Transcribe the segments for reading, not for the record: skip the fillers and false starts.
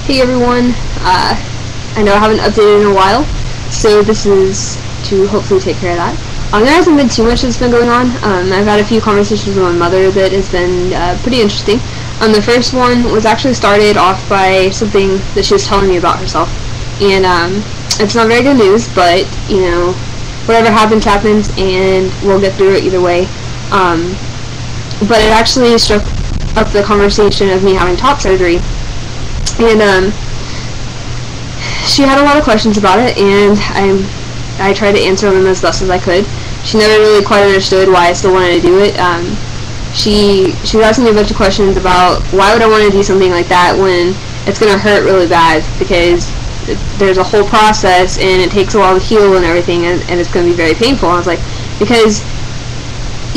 Hey everyone, I know I haven't updated in a while, so this is to hopefully take care of that. There hasn't been too much that's been going on. I've had a few conversations with my mother that has been pretty interesting. The first one was actually started off by something that she was telling me about herself, and it's not very good news, but you know, whatever happens, happens, and we'll get through it either way. But it actually struck up the conversation of me having top surgery. And she had a lot of questions about it, and I tried to answer them as best as I could. She never really quite understood why I still wanted to do it. She was asking me a bunch of questions about why would I want to do something like that when it's going to hurt really bad, because there's a whole process and it takes a while to heal and everything, and it's going to be very painful. And I was like, because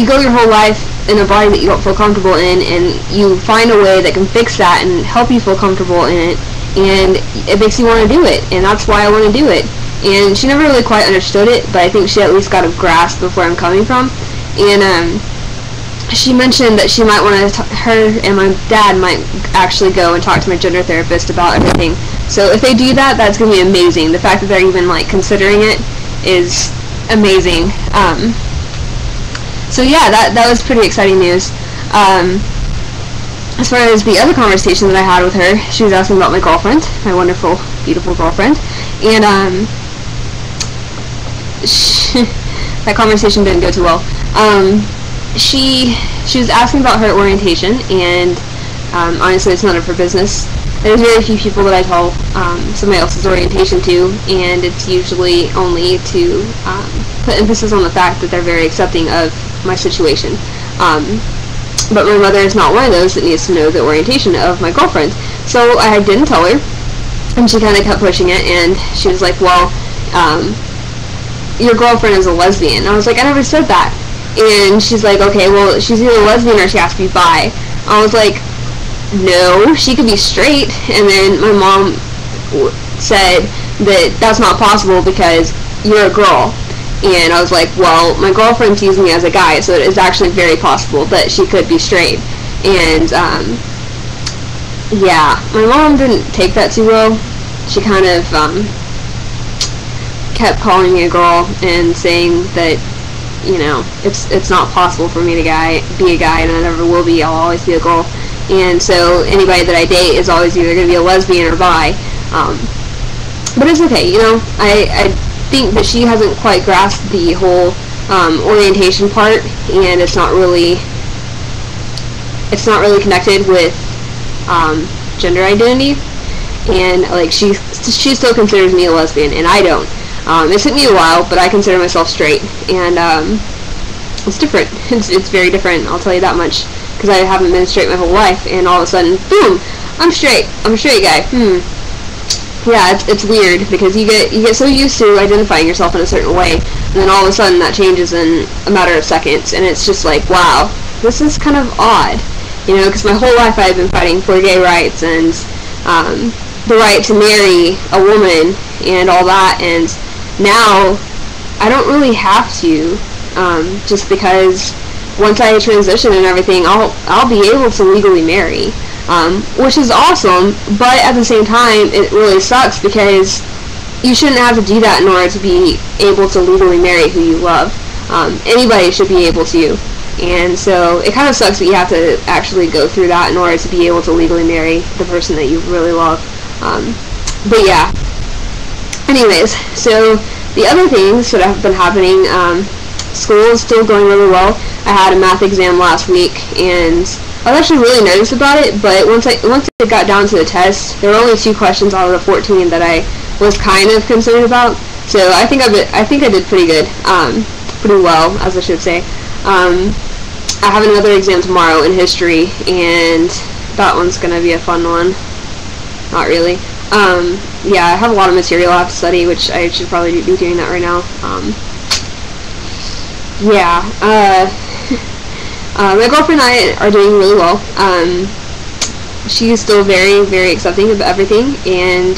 you go your whole life in a body that you don't feel comfortable in, and you find a way that can fix that and help you feel comfortable in it, and it makes you want to do it, and that's why I want to do it. And she never really quite understood it, but I think she at least got a grasp of where I'm coming from. And she mentioned that she might want to, her and my dad might actually go and talk to my gender therapist about everything. So if they do that, that's going to be amazing. The fact that they're even like considering it is amazing. So yeah, that was pretty exciting news. As far as the other conversation that I had with her, she was asking about my girlfriend, my wonderful, beautiful girlfriend, and that conversation didn't go too well. She was asking about her orientation, and honestly, it's none of her business. There's very few people that I tell somebody else's orientation to, and it's usually only to put emphasis on the fact that they're very accepting of my situation. But my mother is not one of those that needs to know the orientation of my girlfriend. So I didn't tell her, and she kind of kept pushing it, and she was like, well, your girlfriend is a lesbian. And I was like, I never said that. And she's like, okay, well, she's either lesbian or she has to be bi. I was like, no, she could be straight. And then my mom said that that's not possible because you're a girl. And I was like, well, my girlfriend sees me as a guy, so it's actually very possible that she could be straight. And yeah, my mom didn't take that too well. She kind of kept calling me a girl and saying that, you know, it's not possible for me to be a guy, and I never will be. I'll always be a girl. And so anybody that I date is always either going to be a lesbian or bi. But it's okay, you know. I think that she hasn't quite grasped the whole orientation part, and it's not really connected with gender identity. And like she still considers me a lesbian, and I don't. It took me a while, but I consider myself straight, and it's different. It's very different, I'll tell you that much, because I haven't been straight my whole life, and all of a sudden, boom, I'm straight. I'm a straight guy. Yeah, it's weird, because you get so used to identifying yourself in a certain way, and then all of a sudden that changes in a matter of seconds, and it's just like, wow, this is kind of odd, you know, because my whole life I've been fighting for gay rights and the right to marry a woman and all that, and now I don't really have to, just because once I transition and everything, I'll be able to legally marry. Which is awesome, but at the same time, it really sucks because you shouldn't have to do that in order to be able to legally marry who you love. Anybody should be able to, and so it kind of sucks that you have to actually go through that in order to be able to legally marry the person that you really love. But yeah, anyways, so the other things that have been happening, school is still going really well. I had a math exam last week, and I was actually really nervous about it, but once it got down to the test, there were only 2 questions out of the 14 that I was kind of concerned about. So I think I did pretty good, pretty well, as I should say. I have another exam tomorrow in history, and that one's gonna be a fun one. Not really. Yeah, I have a lot of material I have to study, which I should probably be doing that right now. Yeah. My girlfriend and I are doing really well. She's still very, very accepting of everything, and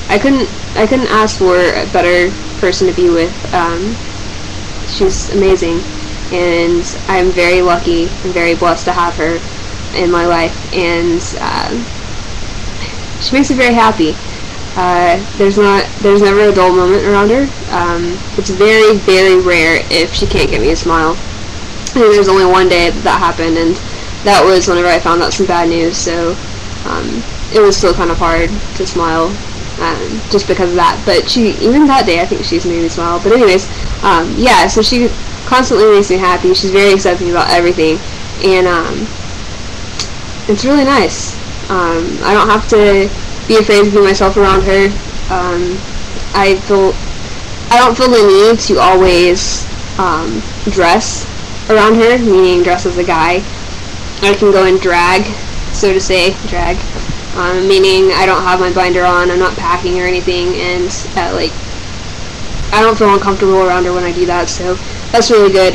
I couldn't ask for a better person to be with. She's amazing, and I'm very lucky and very blessed to have her in my life. And she makes me very happy. There's never a dull moment around her. It's very, very rare if she can't get me a smile. I think there's only one day that happened, and that was whenever I found out some bad news, so it was still kind of hard to smile just because of that. But even that day, I think she's made me smile. But anyways, yeah, so she constantly makes me happy. She's very accepting about everything, and it's really nice. I don't have to be afraid to be myself around her. I don't feel the need to always dress around her, meaning dress as a guy. I can go in drag, so to say, meaning I don't have my binder on, I'm not packing or anything, and like, I don't feel uncomfortable around her when I do that, so that's really good.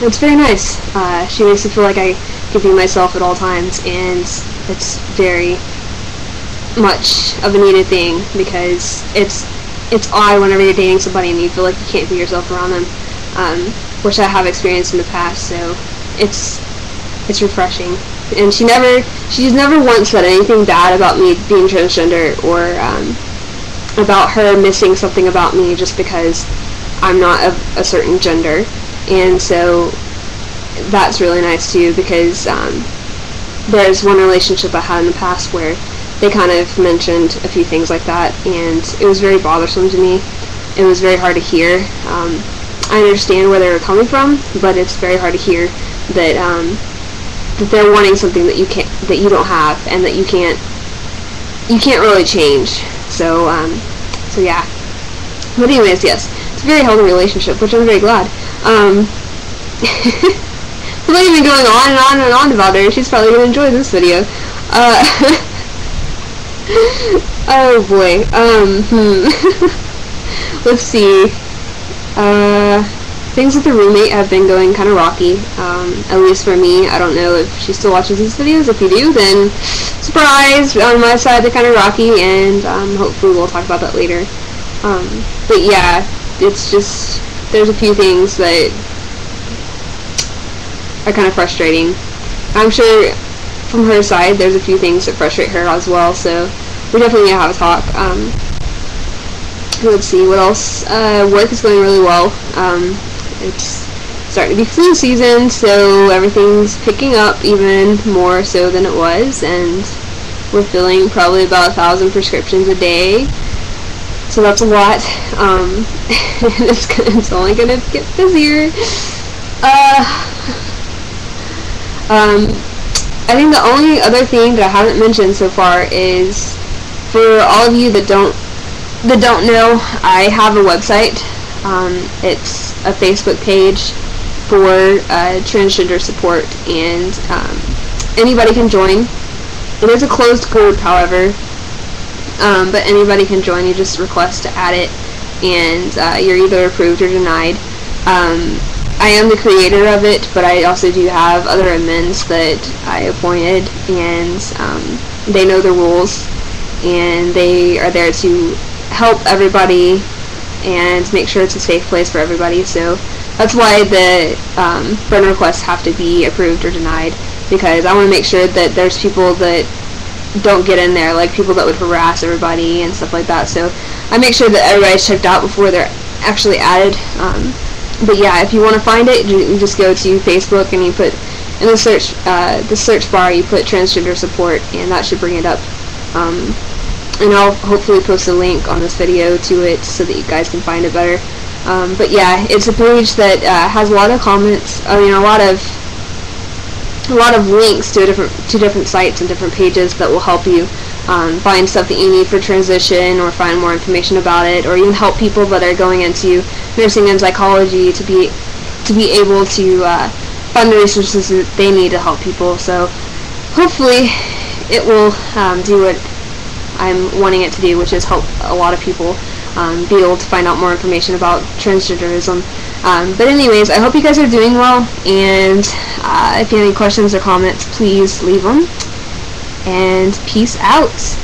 It's very nice. She makes me feel like I can be myself at all times, and it's very much of a needed thing, because it's odd whenever you're dating somebody and you feel like you can't be yourself around them, which I have experienced in the past, so it's refreshing. And she's never once said anything bad about me being transgender, or about her missing something about me just because I'm not of a certain gender. And so that's really nice too, because there's one relationship I had in the past where they kind of mentioned a few things like that, and it was very bothersome to me. It was very hard to hear. I understand where they were coming from, but it's very hard to hear that that they're wanting something that you don't have, and that you can't really change. So so yeah. But anyways, yes, it's a very healthy relationship, which I'm very glad. I'm not even going on and on and on about her. She's probably gonna enjoy this video. Oh boy. Let's see. Things with the roommate have been going kind of rocky, at least for me. I don't know if she still watches these videos. If you do, then surprise! On my side, they're kind of rocky, and hopefully we'll talk about that later. But yeah, it's just, there's a few things that are kind of frustrating. I'm sure from her side, there's a few things that frustrate her as well, so we definitely need to have a talk. Let's see, what else? Work is going really well. It's starting to be flu season, so everything's picking up even more so than it was, and we're filling probably about 1,000 prescriptions a day, so that's a lot. It's only gonna get busier. I think the only other thing that I haven't mentioned so far is, for all of you that don't know, I have a website. It's a Facebook page for transgender support, and anybody can join. It is a closed group, however, but anybody can join. You just request to add it, and you're either approved or denied. I am the creator of it, but I also do have other admins that I appointed, and they know the rules, and they are there to help everybody and make sure it's a safe place for everybody. So that's why the friend requests have to be approved or denied, because I want to make sure that there's people that don't get in there, like people that would harass everybody and stuff like that. So I make sure that everybody's checked out before they're actually added. But yeah, if you want to find it, you just go to Facebook and you put in the search bar, you put transgender support, and that should bring it up. And I'll hopefully post a link on this video to it so that you guys can find it better. But yeah, it's a page that has a lot of comments. I mean, a lot of links to different sites and different pages that will help you find stuff that you need for transition, or find more information about it, or even help people that are going into nursing and psychology to be able to find the resources that they need to help people. So hopefully it will do what I'm wanting it to do, which is help a lot of people be able to find out more information about transgenderism. But anyways, I hope you guys are doing well, and if you have any questions or comments, please leave them, and peace out.